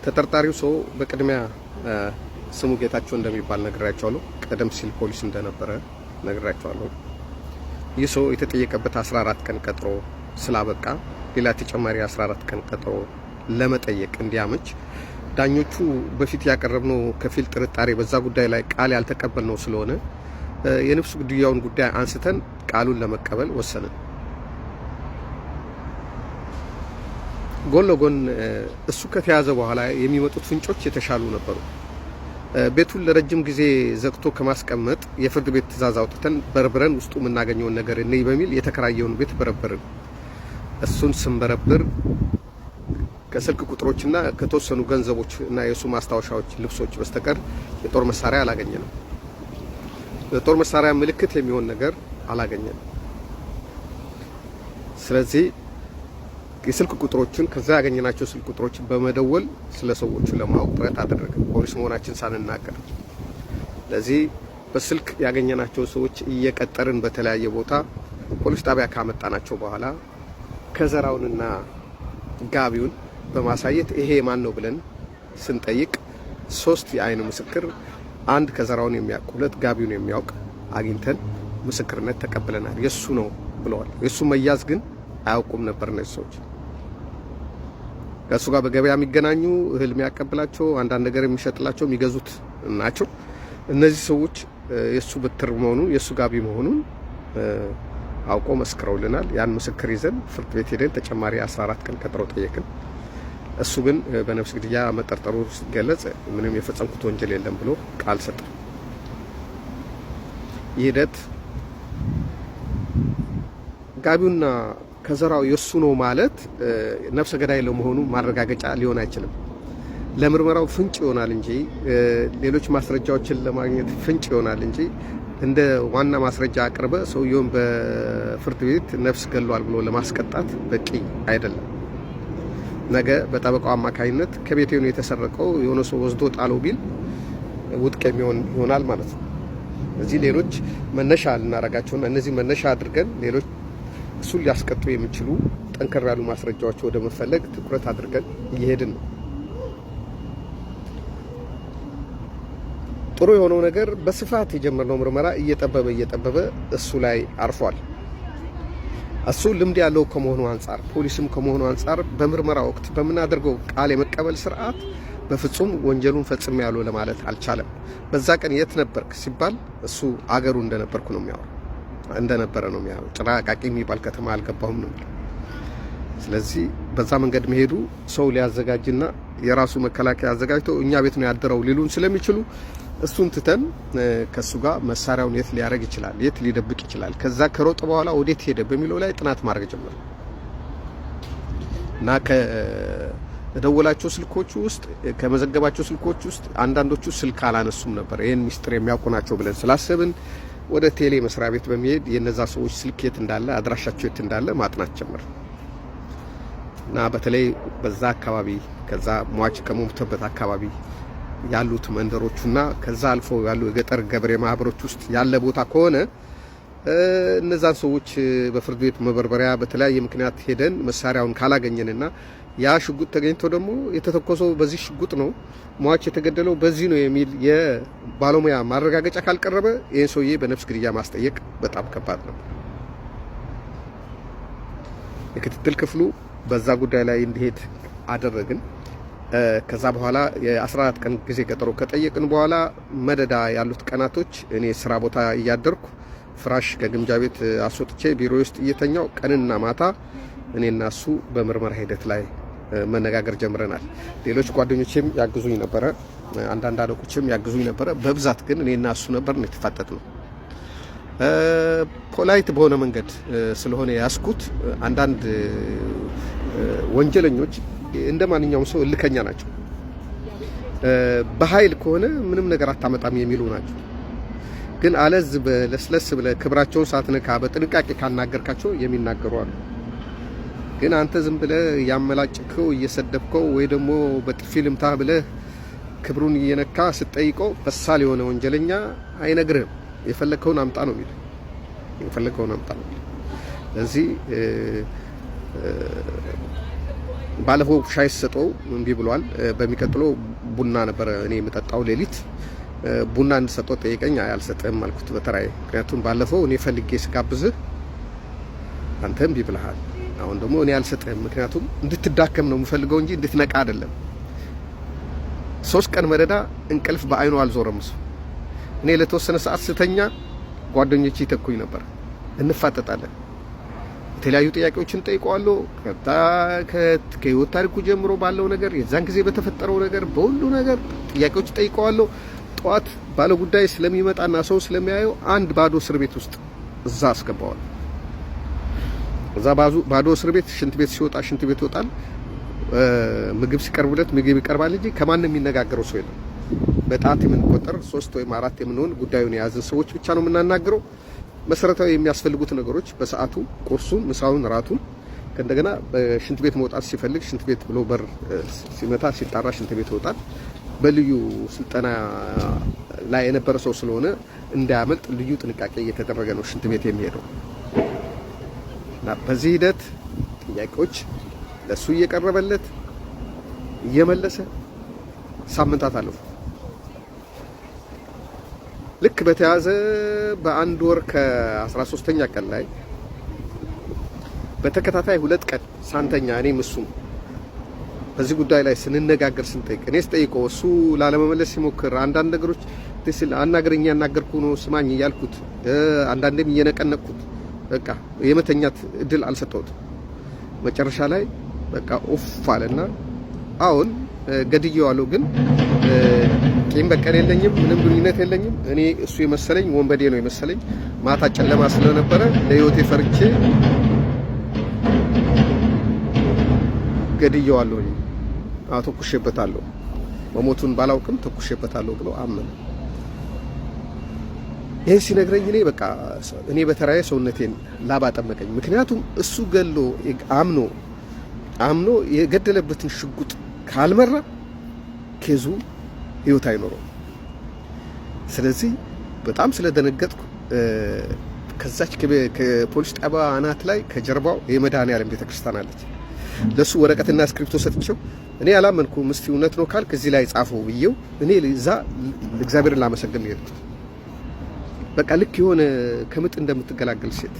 ተጠርጣሪው ሰው በቅድሚያ ስሙ ጌታቸው እንደሚባል ነግራቸዋለሁ። ቀደም ሲል ፖሊስ እንደነበረ ነግራቸዋለሁ። ይህ ሰው የተጠየቀበት 14 ቀን ቀጥሮ ስላበቃ ሌላ ተጨማሪ 14 ቀን ቀጥሮ ለመጠየቅ እንዲያመች ዳኞቹ በፊት ያቀረብነው ከፊል ጥርጣሬ በዛ ጉዳይ ላይ ቃል ያልተቀበልነው ስለሆነ የነፍስ ግድያውን ጉዳይ አንስተን ቃሉን ለመቀበል ወሰንን። ጎን ለጎን እሱ ከተያዘ በኋላ የሚመጡት ፍንጮች የተሻሉ ነበሩ። ቤቱን ለረጅም ጊዜ ዘግቶ ከማስቀመጥ የፍርድ ቤት ትዕዛዝ አውጥተን በርብረን ውስጡ የምናገኘውን ነገር እንይ በሚል የተከራየውን ቤት በረበርን። እሱን ስንበረብር ከስልክ ቁጥሮችና ከተወሰኑ ገንዘቦች እና የሱ ማስታወሻዎች፣ ልብሶች በስተቀር የጦር መሳሪያ አላገኘንም። የጦር መሳሪያ ምልክት የሚሆን ነገር አላገኘንም። ስለዚህ የስልክ ቁጥሮችን ከዛ ያገኘናቸው ስልክ ቁጥሮችን በመደወል ስለ ሰዎቹ ለማወቅ ጥረት አደረግን፣ ፖሊስ መሆናችን ሳንናገር። ስለዚህ በስልክ ያገኘናቸው ሰዎች እየቀጠርን በተለያየ ቦታ ፖሊስ ጣቢያ ካመጣናቸው በኋላ ከዘራውንና ጋቢውን በማሳየት ይሄ ማን ነው ብለን ስንጠይቅ 3 የአይን ምስክር፣ 1 ከዘራውን የሚያውቅ 2 ጋቢውን የሚያውቅ አግኝተን ምስክርነት ተቀብለናል። የሱ ነው ብለዋል። የሱ መያዝ ግን አያውቁም ነበር። እነዚህ ሰዎች ከሱ ጋር በገበያ የሚገናኙ እህል የሚያቀብላቸው አንዳንድ ነገር የሚሸጥላቸው የሚገዙት ናቸው። እነዚህ ሰዎች የሱ በትር መሆኑን የሱ ጋቢ መሆኑን አውቆ መስክረውልናል። ያን ምስክር ይዘን ፍርድ ቤት ሄደን ተጨማሪ 14 ቀን ቀጠሮ ጠየቅን። እሱ ግን በነፍስ ግድያ መጠርጠሩ ሲገለጽ ምንም የፈጸምኩት ወንጀል የለም ብሎ ቃል ሰጠ። ይህ ሂደት ጋቢውና ከዘራው የሱ ነው ማለት ነፍሰ ገዳይ ለመሆኑ ማረጋገጫ ሊሆን አይችልም። ለምርመራው ፍንጭ ይሆናል እንጂ ሌሎች ማስረጃዎችን ለማግኘት ፍንጭ ይሆናል እንጂ እንደ ዋና ማስረጃ አቅርበ ሰውየውን በፍርድ ቤት ነፍስ ገሏል ብሎ ለማስቀጣት በቂ አይደለም። ነገ በጠበቃው አማካይነት ከቤቴ ነው የተሰረቀው የሆነ ሰው ወስዶ ጣለው ቢል ውድቅ የሚሆን ይሆናል ማለት ነው። እዚህ ሌሎች መነሻ ልናረጋቸውና እነዚህ መነሻ አድርገን ሌሎች እሱን ሊያስቀጡ የሚችሉ ጠንከር ያሉ ማስረጃዎች ወደ መፈለግ ትኩረት አድርገን እየሄድን ነው። ጥሩ የሆነው ነገር በስፋት የጀመርነው ምርመራ እየጠበበ እሱ ላይ አርፏል። እሱ ልምድ ያለው ከመሆኑ አንጻር ፖሊስም ከመሆኑ አንጻር በምርመራ ወቅት በምናደርገው ቃል የመቀበል ስርዓት በፍጹም ወንጀሉን ፈጽሜ ያለው ለማለት አልቻለም። በዛ ቀን የት ነበርክ ሲባል እሱ አገሩ እንደነበርኩ ነው የሚያወራው፣ እንደነበረ ነው የሚያወራው። ጭራቃቂ የሚባል ከተማ አልገባሁም ነው። ስለዚህ በዛ መንገድ መሄዱ ሰው ሊያዘጋጅና የራሱ መከላከያ አዘጋጅቶ እኛ ቤት ነው ያደረው ሊሉን ስለሚችሉ እሱን ትተን ከሱ ጋር መሳሪያውን የት ሊያረግ ይችላል፣ የት ሊደብቅ ይችላል፣ ከዛ ከሮጥ በኋላ ወዴት ሄደ በሚለው ላይ ጥናት ማድረግ ጀመረ እና ከደወላቸው ስልኮች ውስጥ ከመዘገባቸው ስልኮች ውስጥ አንዳንዶቹ ስልክ አላነሱም ነበር። ይሄን ሚስጥር የሚያውቁ ናቸው ብለን ስላሰብን ወደ ቴሌ መስሪያ ቤት በመሄድ የነዛ ሰዎች ስልክ የት እንዳለ አድራሻቸው የት እንዳለ ማጥናት ጀመረ እና በተለይ በዛ አካባቢ ከዛ ሟች ከሞተበት አካባቢ ያሉት መንደሮቹና ከዛ አልፎ ያሉ የገጠር ገበሬ ማህበሮች ውስጥ ያለ ቦታ ከሆነ እነዛን ሰዎች በፍርድ ቤት መበርበሪያ በተለያየ ምክንያት ሄደን መሳሪያውን ካላገኘንና ያ ሽጉጥ ተገኝቶ ደግሞ የተተኮሰው በዚህ ሽጉጥ ነው፣ ሟች የተገደለው በዚህ ነው የሚል የባለሙያ ማረጋገጫ ካልቀረበ ይህን ሰውዬ በነፍስ ግድያ ማስጠየቅ በጣም ከባድ ነው። የክትትል ክፍሉ በዛ ጉዳይ ላይ እንዲሄድ አደረግን። ከዛ በኋላ የ14 ቀን ጊዜ ቀጠሮ ከጠየቅን በኋላ መደዳ ያሉት ቀናቶች እኔ ስራ ቦታ እያደርኩ ፍራሽ ከግምጃ ቤት አስወጥቼ ቢሮ ውስጥ እየተኛው ቀንና ማታ እኔና እሱ በምርመራ ሂደት ላይ መነጋገር ጀምረናል። ሌሎች ጓደኞቼም ያግዙኝ ነበረ፣ አንዳንድ አለቆችም ያግዙኝ ነበረ። በብዛት ግን እኔና እሱ ነበር ነው የተፋጠጥነው። ፖላይት በሆነ መንገድ ስለሆነ ያስኩት አንዳንድ ወንጀለኞች እንደ ማንኛውም ሰው እልከኛ ናቸው። በኃይል ከሆነ ምንም ነገር አታመጣም የሚሉ ናቸው። ግን አለዝ በለስለስ ብለ ክብራቸውን ሳትነካ በጥንቃቄ ካናገርካቸው የሚናገሩ አሉ። ግን አንተ ዝም ብለ ያመላጭከው እየሰደብከው ወይ ደግሞ በጥፊ ልምታ ብለ ክብሩን እየነካ ስትጠይቀው በሳል የሆነ ወንጀለኛ አይነግርህም። የፈለከውን አምጣ ነው የሚል የፈለከውን አምጣ ነው። ስለዚህ ባለፈው ሻይ ሰጠው እምቢ ብሏል። በሚቀጥለው ቡና ነበር እኔ የምጠጣው ሌሊት ቡና እንድሰጠው ጠይቀኝ። አልሰጥም አልኩት በተራዬ። ምክንያቱም ባለፈው እኔ ፈልጌ ስጋብዝህ አንተ እምቢ ብለሃል። አሁን ደግሞ እኔ አልሰጥህም፣ ምክንያቱም እንድትዳከም ነው የምፈልገው እንጂ እንድትነቃ አይደለም። 3 ቀን መደዳ እንቅልፍ በአይኑ አልዞረም እሱ። እኔ ለተወሰነ ሰዓት ስተኛ ጓደኞቼ ይተኩኝ ነበር፣ እንፋጠጣለን። የተለያዩ ጥያቄዎችን ጠይቀዋለሁ። ከህይወት ታሪኩ ጀምሮ ባለው ነገር፣ የዛን ጊዜ በተፈጠረው ነገር፣ በሁሉ ነገር ጥያቄዎች ጠይቀዋለሁ። ጠዋት ባለ ጉዳይ ስለሚመጣና ሰው ስለሚያየው አንድ ባዶ እስር ቤት ውስጥ እዛ አስገባዋል። እዛ ባዶ እስር ቤት ሽንት ቤት ሲወጣ ሽንት ቤት ይወጣል። ምግብ ሲቀርብለት ምግብ ይቀርባል እንጂ ከማንም የሚነጋገረው ሰው የለም። በጣት የምንቆጠር 3 ወይም 4 የምንሆን ጉዳዩን የያዝን ሰዎች ብቻ ነው የምናናግረው። መሰረታዊ የሚያስፈልጉት ነገሮች በሰዓቱ ቁርሱን፣ ምሳውን፣ ራቱን ከእንደገና በሽንት ቤት መውጣት ሲፈልግ ሽንት ቤት ብሎ በር ሲመታ ሲጣራ ሽንት ቤት ይወጣል። በልዩ ስልጠና ላይ የነበረ ሰው ስለሆነ እንዳያመልጥ ልዩ ጥንቃቄ እየተደረገ ነው ሽንት ቤት የሚሄደው። እና በዚህ ሂደት ጥያቄዎች ለሱ እየቀረበለት እየመለሰ ሳምንታት አለፉ። ልክ በተያዘ በአንድ ወር ከ13ኛ ቀን ላይ በተከታታይ 2 ቀን ሳንተኛ እኔም እሱም በዚህ ጉዳይ ላይ ስንነጋገር ስንጠይቅ፣ እኔ ስጠይቀው እሱ ላለመመለስ ሲሞክር አንዳንድ ነገሮች አናገረኝ ያናገርኩ ነው ስማኝ እያልኩት አንዳንዴም እየነቀነቅኩት በቃ የመተኛት እድል አልሰጠሁትም። መጨረሻ ላይ በቃ ኡፍ አለና አሁን ገድዬዋለሁ፣ ግን ቂም በቀል የለኝም፣ ምንም ግንኙነት የለኝም። እኔ እሱ የመሰለኝ ወንበዴ ነው የመሰለኝ። ማታ ጨለማ ስለነበረ ለህይወቴ ፈርቼ ገድዬዋለሁ፣ ተኩሼበታለሁ፣ መሞቱን ባላውቅም ተኩሼበታለሁ ብሎ አመነ። ይሄ ሲነግረኝ እኔ በቃ እኔ በተራዬ ሰውነቴን ላባ ጠመቀኝ። ምክንያቱም እሱ ገሎ አምኖ የገደለበትን ሽጉጥ ካልመራ ኬዙ ህይወት አይኖረው። ስለዚህ በጣም ስለደነገጥኩ ከዛች ከፖሊስ ጣቢያ አናት ላይ ከጀርባው የመድኃኔዓለም ቤተክርስቲያን አለች። ለሱ ወረቀትና እስክሪፕቶ ሰጥቼው እኔ አላመንኩም፣ እስቲ እውነት ነው ካልክ እዚህ ላይ ጻፈው ብዬው እኔ እዛ እግዚአብሔርን ላመሰግን ሄድኩት። በቃ ልክ የሆነ ከምጥ እንደምትገላገል ሴት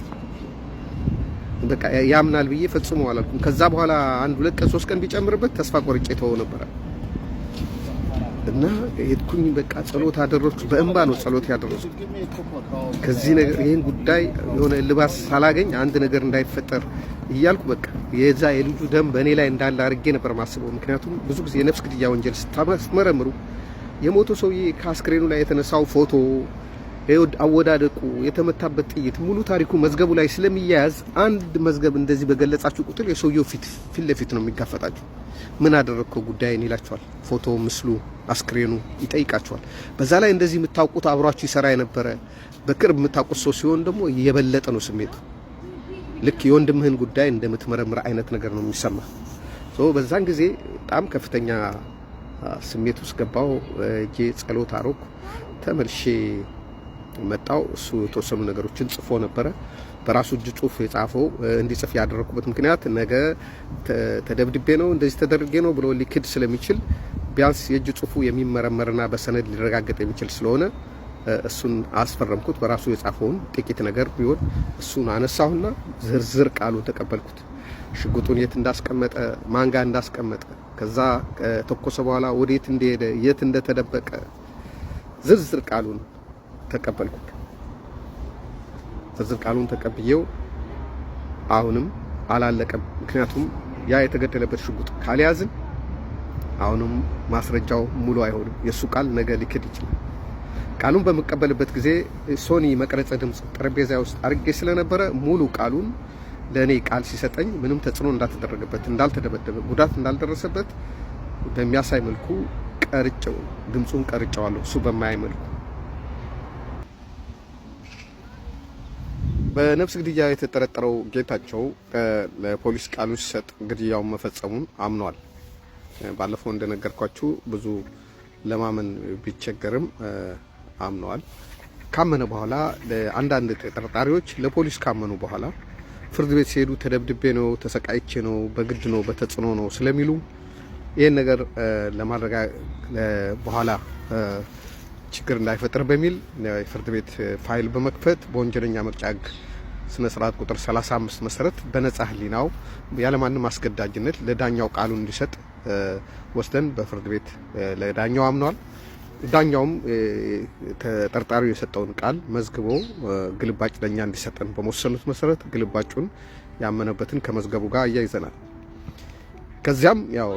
በቃ ያምናል ብዬ ፈጽሞ አላልኩም። ከዛ በኋላ 1 2 ቀን 3 ቀን ቢጨምርበት ተስፋ ቆርጬ ተወው ነበር እና ሄድኩኝ። በቃ ጸሎት አደረኩ። በእንባ ነው ጸሎት ያደረኩት። ከዚህ ነገር ይሄን ጉዳይ የሆነ ልባስ ሳላገኝ አንድ ነገር እንዳይፈጠር እያልኩ በቃ የዛ የልጁ ደም በእኔ ላይ እንዳለ አድርጌ ነበር ማስበው። ምክንያቱም ብዙ ጊዜ የነፍስ ግድያ ወንጀል ስታመረምሩ የሞቶ ሰውዬ ከአስክሬኑ ላይ የተነሳው ፎቶ፣ አወዳደቁ፣ የተመታበት ጥይት፣ ሙሉ ታሪኩ መዝገቡ ላይ ስለሚያያዝ አንድ መዝገብ እንደዚህ በገለጻችሁ ቁጥር የሰውየው ፊት ለፊት ነው የሚጋፈጣችሁ። ምን አደረግከው ጉዳይን ይላችኋል። ፎቶ፣ ምስሉ፣ አስክሬኑ ይጠይቃችኋል። በዛ ላይ እንደዚህ የምታውቁት አብሯችሁ ይሰራ የነበረ በቅርብ የምታውቁት ሰው ሲሆን ደግሞ የበለጠ ነው ስሜቱ። ልክ የወንድምህን ጉዳይ እንደምትመረምር አይነት ነገር ነው የሚሰማ። በዛን ጊዜ በጣም ከፍተኛ ስሜት ውስጥ ገባው። እጄ ጸሎት አሮኩ፣ ተመልሼ መጣው። እሱ የተወሰኑ ነገሮችን ጽፎ ነበረ። በራሱ እጅ ጽሁፍ የጻፈው እንዲጽፍ ያደረኩበት ምክንያት ነገ ተደብድቤ ነው እንደዚህ ተደርጌ ነው ብሎ ሊክድ ስለሚችል ቢያንስ የእጅ ጽሁፉ የሚመረመርና በሰነድ ሊረጋገጥ የሚችል ስለሆነ እሱን አስፈረምኩት። በራሱ የጻፈውን ጥቂት ነገር ቢሆን እሱን አነሳሁና ዝርዝር ቃሉን ተቀበልኩት። ሽጉጡን የት እንዳስቀመጠ፣ ማን ጋር እንዳስቀመጠ፣ ከዛ ከተኮሰ በኋላ ወዴት እንደሄደ፣ የት እንደተደበቀ ዝርዝር ቃሉን ተቀበልኩት። ዝርዝር ቃሉን ተቀብዬው አሁንም አላለቀም። ምክንያቱም ያ የተገደለበት ሽጉጥ ካልያዝን አሁንም ማስረጃው ሙሉ አይሆንም። የሱ ቃል ነገ ሊክድ ይችላል። ቃሉን በመቀበልበት ጊዜ ሶኒ መቅረጸ ድምጽ ጠረጴዛ ውስጥ አርጌ ስለነበረ ሙሉ ቃሉን ለኔ ቃል ሲሰጠኝ ምንም ተጽዕኖ እንዳልተደረገበት፣ እንዳልተደበደበ፣ ጉዳት እንዳልደረሰበት በሚያሳይ መልኩ ቀርጬው ድምጹን ቀርጬዋለሁ። እሱ በማያይ መልኩ በነፍስ ግድያ የተጠረጠረው ጌታቸው ለፖሊስ ቃሉን ሲሰጥ ግድያውን መፈጸሙን አምኗል። ባለፈው እንደነገርኳችሁ ብዙ ለማመን ቢቸገርም አምነዋል። ካመነ በኋላ አንዳንድ ተጠርጣሪዎች ለፖሊስ ካመኑ በኋላ ፍርድ ቤት ሲሄዱ ተደብድቤ ነው፣ ተሰቃይቼ ነው፣ በግድ ነው፣ በተጽዕኖ ነው ስለሚሉ ይህን ነገር ለማረጋገጥ በኋላ ችግር እንዳይፈጠር በሚል የፍርድ ቤት ፋይል በመክፈት በወንጀለኛ መቅጫ ሕግ ስነ ስርዓት ቁጥር 35 መሰረት በነጻ ህሊናው ያለማንም አስገዳጅነት ለዳኛው ቃሉን እንዲሰጥ ወስደን በፍርድ ቤት ለዳኛው አምኗል። ዳኛውም ተጠርጣሪው የሰጠውን ቃል መዝግቦ ግልባጭ ለኛ እንዲሰጠን በመወሰኑት መሰረት ግልባጩን ያመነበትን ከመዝገቡ ጋር አያይዘናል። ከዚያም ያው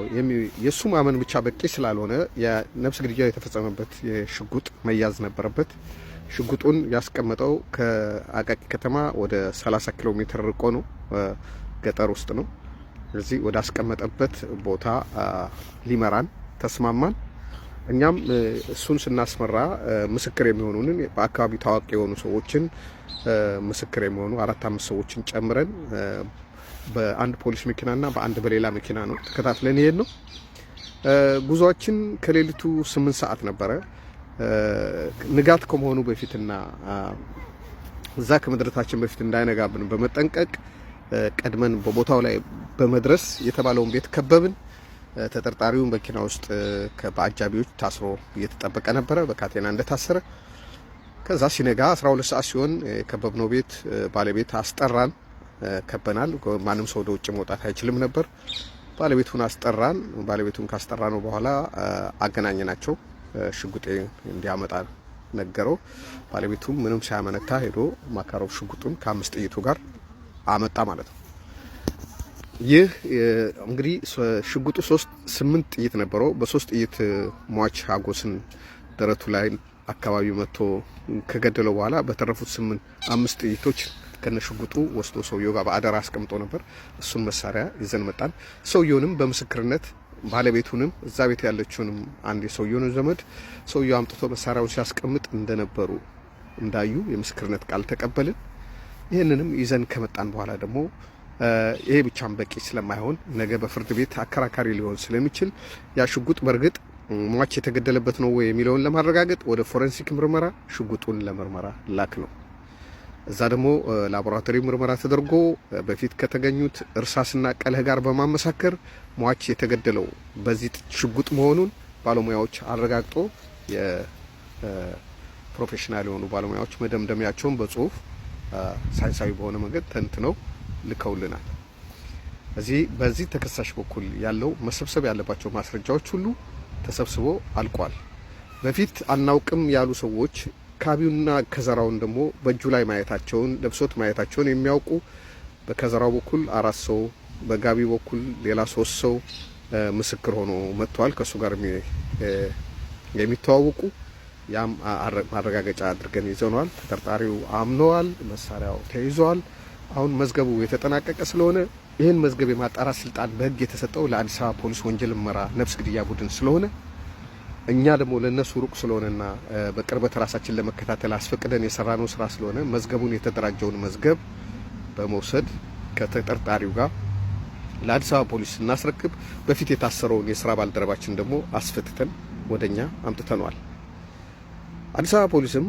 የሱ ማመን ብቻ በቂ ስላልሆነ የነፍስ ግድያ የተፈጸመበት የሽጉጥ መያዝ ነበረበት። ሽጉጡን ያስቀመጠው ከአቃቂ ከተማ ወደ 30 ኪሎ ሜትር ርቆ ነው፣ ገጠር ውስጥ ነው። ስለዚህ ወደ አስቀመጠበት ቦታ ሊመራን ተስማማን። እኛም እሱን ስናስመራ ምስክር የሚሆኑንን በአካባቢ ታዋቂ የሆኑ ሰዎችን ምስክር የሚሆኑ 4-5 ሰዎችን ጨምረን በአንድ ፖሊስ መኪናና በአንድ በሌላ መኪና ነው ተከታትለን ይሄድ ነው። ጉዟችን ከሌሊቱ 8 ሰዓት ነበረ። ንጋት ከመሆኑ በፊትና እዛ ከመድረታችን በፊት እንዳይነጋብን በመጠንቀቅ ቀድመን በቦታው ላይ በመድረስ የተባለውን ቤት ከበብን። ተጠርጣሪውን መኪና ውስጥ በአጃቢዎች ታስሮ እየተጠበቀ ነበረ፣ በካቴና እንደታሰረ። ከዛ ሲነጋ 12 ሰዓት ሲሆን የከበብነው ቤት ባለቤት አስጠራን። ከበናል። ማንም ሰው ወደ ውጭ መውጣት አይችልም ነበር። ባለቤቱን አስጠራን። ባለቤቱን ካስጠራ ነው በኋላ አገናኘናቸው። ሽጉጤ እንዲያመጣ ነገረው። ባለቤቱም ምንም ሳያመነታ ሄዶ ማካሮቭ ሽጉጡን ከ5 ጥይቱ ጋር አመጣ ማለት ነው። ይህ እንግዲህ ሽጉጡ 8 ጥይት ነበረው። በ3 ጥይት ሟች ሀጎስን ደረቱ ላይ አካባቢ መጥቶ ከገደለው በኋላ በተረፉት 5 ጥይቶች ከነሽጉጡ ወስዶ ሰውየው ጋር በአደራ አስቀምጦ ነበር። እሱን መሳሪያ ይዘን መጣን። ሰውየውንም በምስክርነት ባለቤቱንም እዛ ቤት ያለችውንም አንድ የሰውየውን ዘመድ ሰውየው አምጥቶ መሳሪያውን ሲያስቀምጥ እንደነበሩ እንዳዩ የምስክርነት ቃል ተቀበልን። ይህንንም ይዘን ከመጣን በኋላ ደግሞ ይሄ ብቻም በቂ ስለማይሆን ነገ በፍርድ ቤት አከራካሪ ሊሆን ስለሚችል ያ ሽጉጥ በእርግጥ ሟች የተገደለበት ነው ወይ የሚለውን ለማረጋገጥ ወደ ፎረንሲክ ምርመራ ሽጉጡን ለምርመራ ላክ ነው። እዛ ደግሞ ላቦራቶሪ ምርመራ ተደርጎ በፊት ከተገኙት እርሳስና ቀለህ ጋር በማመሳከር ሟች የተገደለው በዚህ ሽጉጥ መሆኑን ባለሙያዎች አረጋግጦ የፕሮፌሽናል የሆኑ ባለሙያዎች መደምደሚያቸውን በጽሁፍ ሳይንሳዊ በሆነ መንገድ ተንትነው ልከውልናል። በዚህ ተከሳሽ በኩል ያለው መሰብሰብ ያለባቸው ማስረጃዎች ሁሉ ተሰብስቦ አልቋል። በፊት አናውቅም ያሉ ሰዎች ካቢውና ከዘራውን ደግሞ በእጁ ላይ ማየታቸውን ለብሶት ማየታቸውን የሚያውቁ በከዘራው በኩል 4 ሰው በጋቢ በኩል ሌላ 3 ሰው ምስክር ሆኖ መጥተዋል። ከሱ ጋር የሚተዋወቁ ያም ማረጋገጫ አድርገን ይዘናል። ተጠርጣሪው አምነዋል። መሳሪያው ተይዟል። አሁን መዝገቡ የተጠናቀቀ ስለሆነ ይህን መዝገብ የማጣራት ስልጣን በሕግ የተሰጠው ለአዲስ አበባ ፖሊስ ወንጀል ምርመራ ነፍስ ግድያ ቡድን ስለሆነ እኛ ደግሞ ለነሱ ሩቅ ስለሆነና በቅርበት ራሳችን ለመከታተል አስፈቅደን የሰራነው ስራ ስለሆነ መዝገቡን የተደራጀውን መዝገብ በመውሰድ ከተጠርጣሪው ጋር ለአዲስ አበባ ፖሊስ እናስረክብ። በፊት የታሰረውን የስራ ባልደረባችን ደግሞ አስፈትተን ወደኛ አምጥተነዋል። አዲስ አበባ ፖሊስም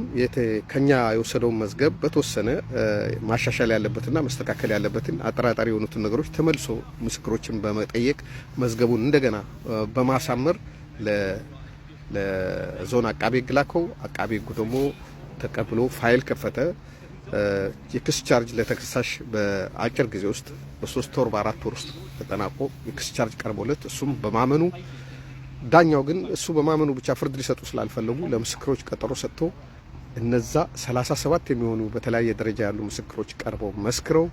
ከኛ የወሰደውን መዝገብ በተወሰነ ማሻሻል ያለበትና መስተካከል ያለበትን አጠራጣሪ የሆኑትን ነገሮች ተመልሶ ምስክሮችን በመጠየቅ መዝገቡን እንደገና በማሳመር ለዞን አቃቤ ሕግ ላከው። አቃቤ ሕግ ደግሞ ተቀብሎ ፋይል ከፈተ። የክስ ቻርጅ ለተከሳሽ በአጭር ጊዜ ውስጥ በ3 ወር በ4 ወር ውስጥ ተጠናቆ የክስ ቻርጅ ቀርቦለት እሱም በማመኑ ዳኛው ግን እሱ በማመኑ ብቻ ፍርድ ሊሰጡ ስላልፈለጉ ለምስክሮች ቀጠሮ ሰጥቶ እነዛ 37 የሚሆኑ በተለያየ ደረጃ ያሉ ምስክሮች ቀርበው መስክረው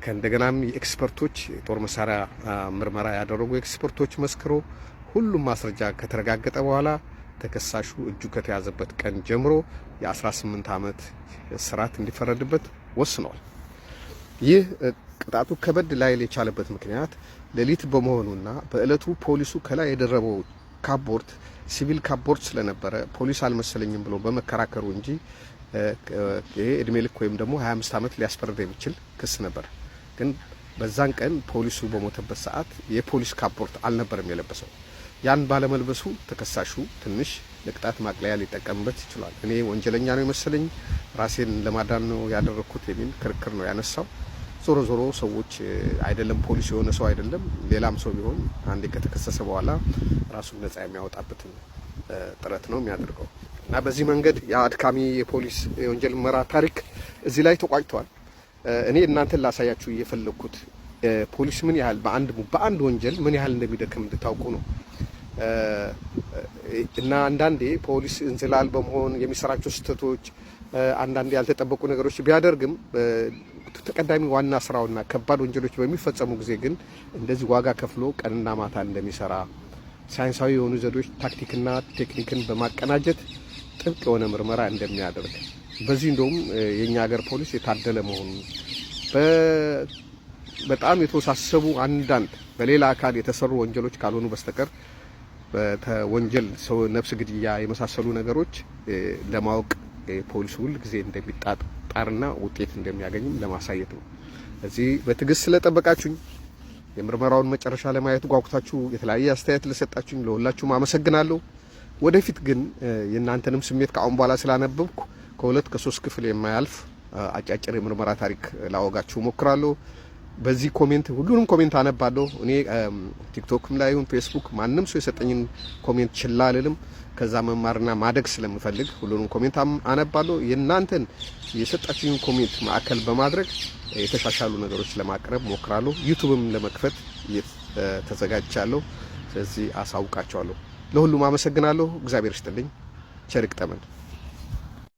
ከእንደገናም የኤክስፐርቶች የጦር መሳሪያ ምርመራ ያደረጉ ኤክስፐርቶች መስክረው ሁሉም ማስረጃ ከተረጋገጠ በኋላ ተከሳሹ እጁ ከተያዘበት ቀን ጀምሮ የ18 ዓመት እስራት እንዲፈረድበት ወስነዋል። ይህ ቅጣቱ ከበድ ላይል የቻለበት ምክንያት ሌሊት በመሆኑና በእለቱ ፖሊሱ ከላይ የደረበው ካፖርት ሲቪል ካፖርት ስለነበረ ፖሊስ አልመሰለኝም ብሎ በመከራከሩ እንጂ ይሄ እድሜ ልክ ወይም ደግሞ 25 ዓመት ሊያስፈርድ የሚችል ክስ ነበር። ግን በዛን ቀን ፖሊሱ በሞተበት ሰዓት የፖሊስ ካፖርት አልነበረም የለበሰው። ያን ባለመልበሱ ተከሳሹ ትንሽ ለቅጣት ማቅለያ ሊጠቀምበት ይችላል። እኔ ወንጀለኛ ነው የመሰለኝ ራሴን ለማዳን ነው ያደረኩት የሚል ክርክር ነው ያነሳው። ዞሮ ዞሮ ሰዎች አይደለም ፖሊስ የሆነ ሰው አይደለም ሌላም ሰው ቢሆን አንዴ ከተከሰሰ በኋላ ራሱን ነፃ የሚያወጣበትን ጥረት ነው የሚያደርገው እና በዚህ መንገድ የአድካሚ የፖሊስ የወንጀል ምርመራ ታሪክ እዚህ ላይ ተቋጭቷል። እኔ እናንተን ላሳያችሁ እየፈለኩት ፖሊስ ምን ያህል በአንድ ወንጀል ምን ያህል እንደሚደክም እንድታውቁ ነው። እና አንዳንዴ ፖሊስ እንዝላል በመሆን የሚሰራቸው ስህተቶች አንዳንዴ ያልተጠበቁ ነገሮች ቢያደርግም ተቀዳሚ ዋና ስራውና ከባድ ወንጀሎች በሚፈጸሙ ጊዜ ግን እንደዚህ ዋጋ ከፍሎ ቀንና ማታ እንደሚሰራ ሳይንሳዊ የሆኑ ዘዴዎች ታክቲክና ቴክኒክን በማቀናጀት ጥብቅ የሆነ ምርመራ እንደሚያደርግ በዚህ እንደውም የኛ ሀገር ፖሊስ የታደለ መሆኑ በጣም የተወሳሰቡ አንዳንድ በሌላ አካል የተሰሩ ወንጀሎች ካልሆኑ በስተቀር በወንጀል ሰው ነፍስ ግድያ የመሳሰሉ ነገሮች ለማወቅ ፖሊስ ሁሉ ጊዜ እንደሚጣጣርና ውጤት እንደሚያገኝም ለማሳየት ነው። እዚህ በትዕግስት ስለጠበቃችሁኝ የምርመራውን መጨረሻ ለማየት ጓጉታችሁ የተለያየ አስተያየት ለሰጣችሁኝ ለሁላችሁም አመሰግናለሁ። ወደፊት ግን የእናንተንም ስሜት ከአሁን በኋላ ስላነበብኩ ከ2 ከ3 ክፍል የማያልፍ አጫጭር የምርመራ ታሪክ ላወጋችሁ ሞክራለሁ። በዚህ ኮሜንት ሁሉንም ኮሜንት አነባለሁ። እኔ ቲክቶክም ላይ ይሁን ፌስቡክ ማንንም ሰው የሰጠኝን ኮሜንት ችላ አልልም። ከዛ መማርና ማደግ ስለምፈልግ ሁሉንም ኮሜንት አነባለሁ። የእናንተን የሰጣችሁን ኮሜንት ማዕከል በማድረግ የተሻሻሉ ነገሮች ለማቅረብ ሞክራለሁ። ዩቲዩብም ለመክፈት ተዘጋጅቻለሁ። ስለዚህ አሳውቃቸዋለሁ። ለሁሉም አመሰግናለሁ። እግዚአብሔር ይስጥልኝ። ቸር ይግጠመን።